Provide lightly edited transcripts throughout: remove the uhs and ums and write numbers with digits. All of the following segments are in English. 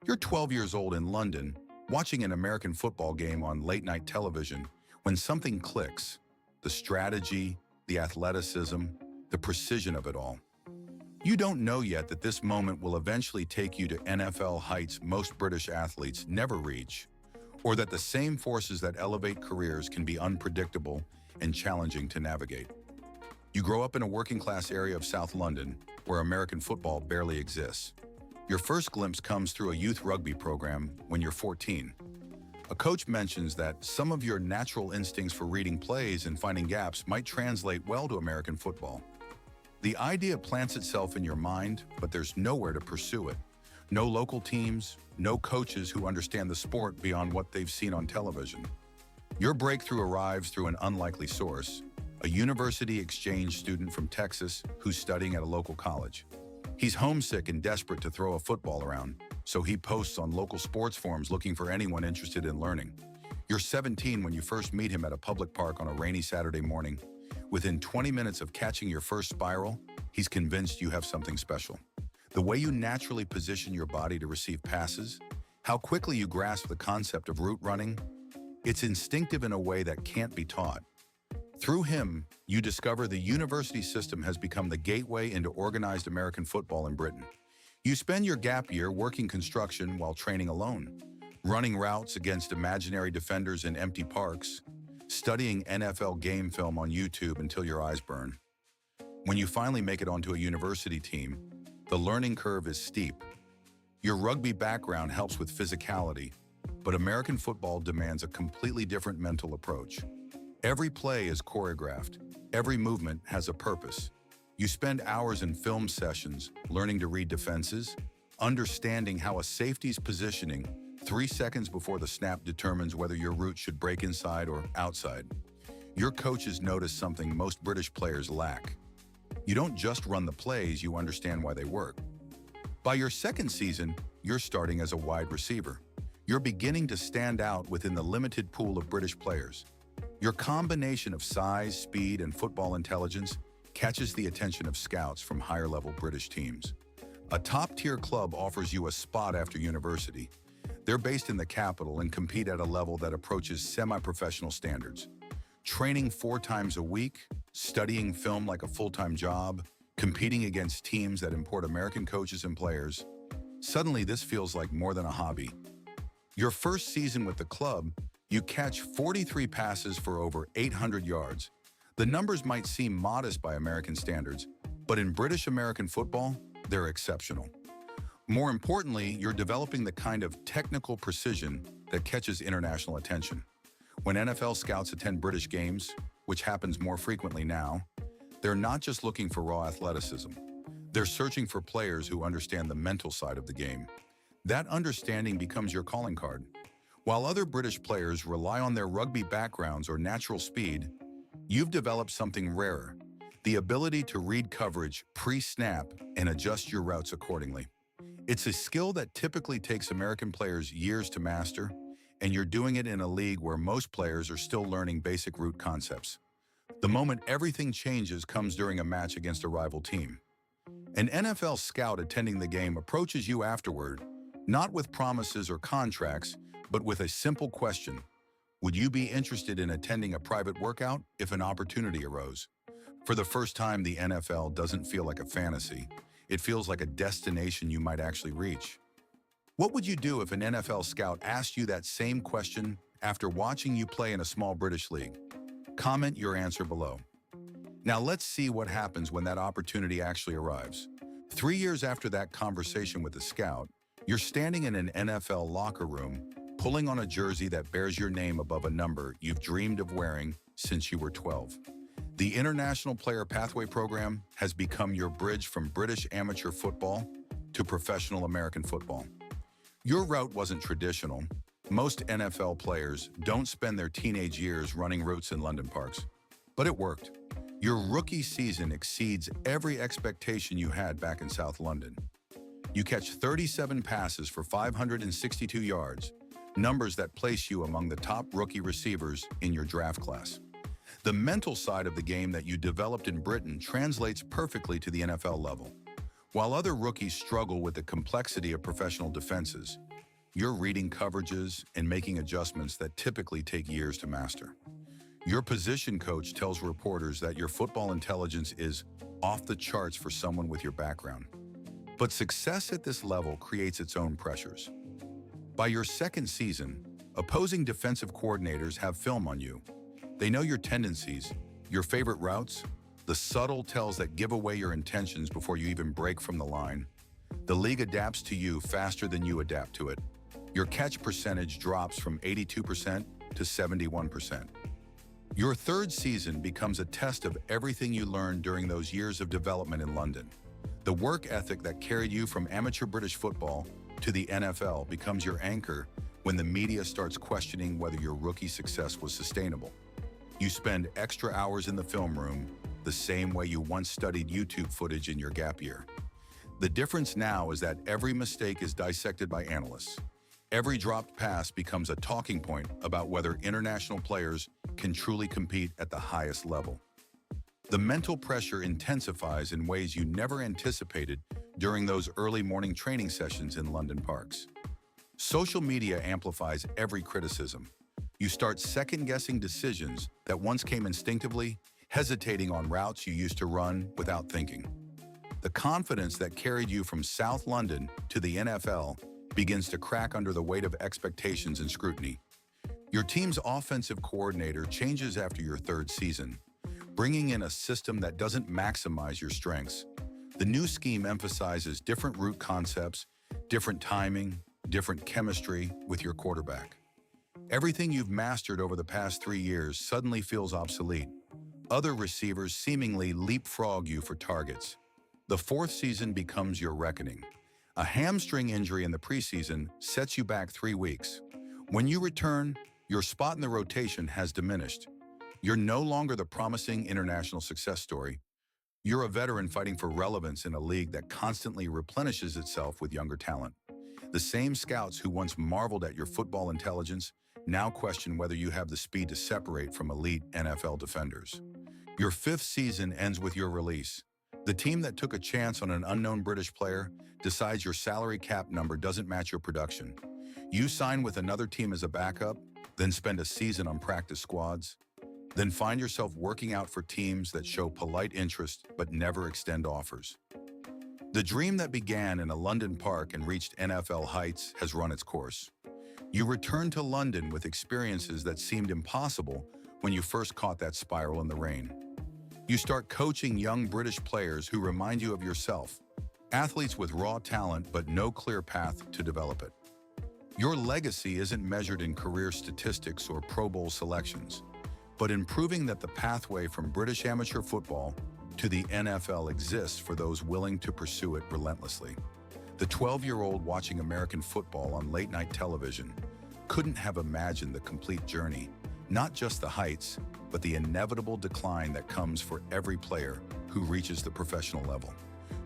You're 12 years old in London, watching an American football game on late-night television, when something clicks. The strategy, the athleticism, the precision of it all. You don't know yet that this moment will eventually take you to NFL heights most British athletes never reach, or that the same forces that elevate careers can be unpredictable and challenging to navigate. You grow up in a working-class area of South London, where American football barely exists. Your first glimpse comes through a youth rugby program when you're 14. A coach mentions that some of your natural instincts for reading plays and finding gaps might translate well to American football. The idea plants itself in your mind, but there's nowhere to pursue it. No local teams, no coaches who understand the sport beyond what they've seen on television. Your breakthrough arrives through an unlikely source, a university exchange student from Texas who's studying at a local college. He's homesick and desperate to throw a football around, so he posts on local sports forums looking for anyone interested in learning. You're 17 when you first meet him at a public park on a rainy Saturday morning. Within 20 minutes of catching your first spiral, he's convinced you have something special. The way you naturally position your body to receive passes, how quickly you grasp the concept of route running, it's instinctive in a way that can't be taught. Through him, you discover the university system has become the gateway into organized American football in Britain. You spend your gap year working construction while training alone, running routes against imaginary defenders in empty parks, studying NFL game film on YouTube until your eyes burn. When you finally make it onto a university team, the learning curve is steep. Your rugby background helps with physicality, but American football demands a completely different mental approach. Every play is choreographed. Every movement has a purpose. You spend hours in film sessions learning to read defenses, understanding how a safety's positioning 3 seconds before the snap determines whether your route should break inside or outside. Your coaches notice something most British players lack. You don't just run the plays, you understand why they work. By your second season, you're starting as a wide receiver. You're beginning to stand out within the limited pool of British players. Your combination of size, speed, and football intelligence catches the attention of scouts from higher-level British teams. A top-tier club offers you a spot after university. They're based in the capital and compete at a level that approaches semi-professional standards. Training 4 times a week, studying film like a full-time job, competing against teams that import American coaches and players. Suddenly, this feels like more than a hobby. Your first season with the club, you catch 43 passes for over 800 yards. The numbers might seem modest by American standards, but in British American football, they're exceptional. More importantly, you're developing the kind of technical precision that catches international attention. When NFL scouts attend British games, which happens more frequently now, they're not just looking for raw athleticism. They're searching for players who understand the mental side of the game. That understanding becomes your calling card. While other British players rely on their rugby backgrounds or natural speed, you've developed something rarer, the ability to read coverage pre-snap and adjust your routes accordingly. It's a skill that typically takes American players years to master, and you're doing it in a league where most players are still learning basic route concepts. The moment everything changes comes during a match against a rival team. An NFL scout attending the game approaches you afterward, not with promises or contracts, but with a simple question. Would you be interested in attending a private workout if an opportunity arose? For the first time, the NFL doesn't feel like a fantasy. It feels like a destination you might actually reach. What would you do if an NFL scout asked you that same question after watching you play in a small British league? Comment your answer below. Now let's see what happens when that opportunity actually arrives. 3 years after that conversation with the scout, you're standing in an NFL locker room, pulling on a jersey that bears your name above a number you've dreamed of wearing since you were 12. The International Player Pathway Program has become your bridge from British amateur football to professional American football. Your route wasn't traditional. Most NFL players don't spend their teenage years running routes in London parks. But it worked. Your rookie season exceeds every expectation you had back in South London. You catch 37 passes for 562 yards, numbers that place you among the top rookie receivers in your draft class. The mental side of the game that you developed in Britain translates perfectly to the NFL level. While other rookies struggle with the complexity of professional defenses, You're reading coverages and making adjustments that typically take years to master. Your position coach tells reporters that your football intelligence is off the charts for someone with your background. But success at this level creates its own pressures. By your second season, opposing defensive coordinators have film on you. They know your tendencies, your favorite routes, the subtle tells that give away your intentions before you even break from the line. The league adapts to you faster than you adapt to it. Your catch percentage drops from 82% to 71%. Your third season becomes a test of everything you learned during those years of development in London. The work ethic that carried you from amateur British football to the NFL becomes your anchor when the media starts questioning whether your rookie success was sustainable. You spend extra hours in the film room, the same way you once studied YouTube footage in your gap year. The difference now is that every mistake is dissected by analysts. Every dropped pass becomes a talking point about whether international players can truly compete at the highest level. The mental pressure intensifies in ways you never anticipated during those early morning training sessions in London parks. Social media amplifies every criticism. You start second-guessing decisions that once came instinctively, hesitating on routes you used to run without thinking. The confidence that carried you from South London to the NFL begins to crack under the weight of expectations and scrutiny. Your team's offensive coordinator changes after your third season, bringing in a system that doesn't maximize your strengths. The new scheme emphasizes different route concepts, different timing, different chemistry with your quarterback. Everything you've mastered over the past 3 years suddenly feels obsolete. Other receivers seemingly leapfrog you for targets. The fourth season becomes your reckoning. A hamstring injury in the preseason sets you back 3 weeks. When you return, your spot in the rotation has diminished. You're no longer the promising international success story. You're a veteran fighting for relevance in a league that constantly replenishes itself with younger talent. The same scouts who once marveled at your football intelligence now question whether you have the speed to separate from elite NFL defenders. Your fifth season ends with your release. The team that took a chance on an unknown British player decides your salary cap number doesn't match your production. You sign with another team as a backup, then spend a season on practice squads, then find yourself working out for teams that show polite interest but never extend offers. The dream that began in a London park and reached NFL heights has run its course. You return to London with experiences that seemed impossible when you first caught that spiral in the rain. You start coaching young British players who remind you of yourself, athletes with raw talent but no clear path to develop it. Your legacy isn't measured in career statistics or Pro Bowl selections, but in proving that the pathway from British amateur football to the NFL exists for those willing to pursue it relentlessly. The 12-year-old watching American football on late-night television couldn't have imagined the complete journey, not just the heights, but the inevitable decline that comes for every player who reaches the professional level.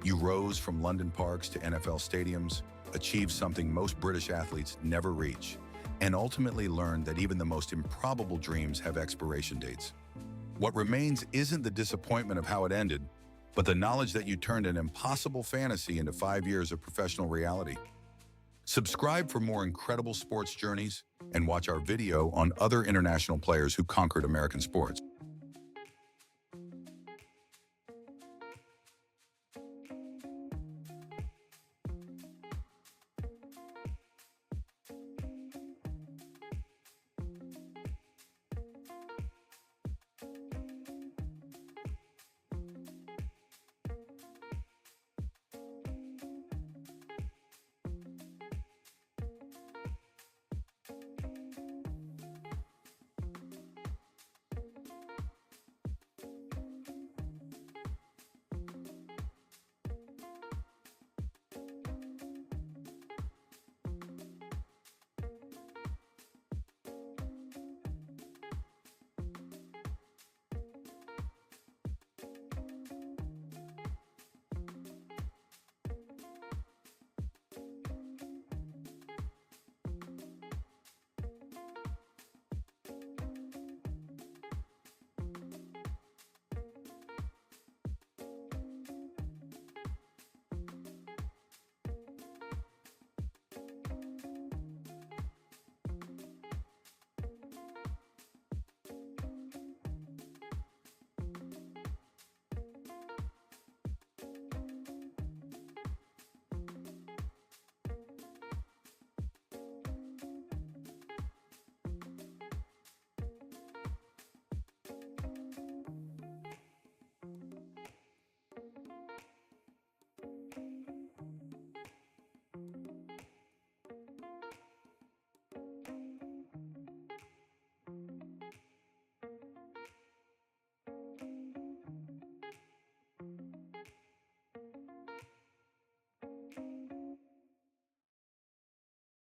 You rose from London parks to NFL stadiums, achieved something most British athletes never reach, and ultimately learned that even the most improbable dreams have expiration dates. What remains isn't the disappointment of how it ended, but the knowledge that you turned an impossible fantasy into 5 years of professional reality. Subscribe for more incredible sports journeys and watch our video on other international players who conquered American sports.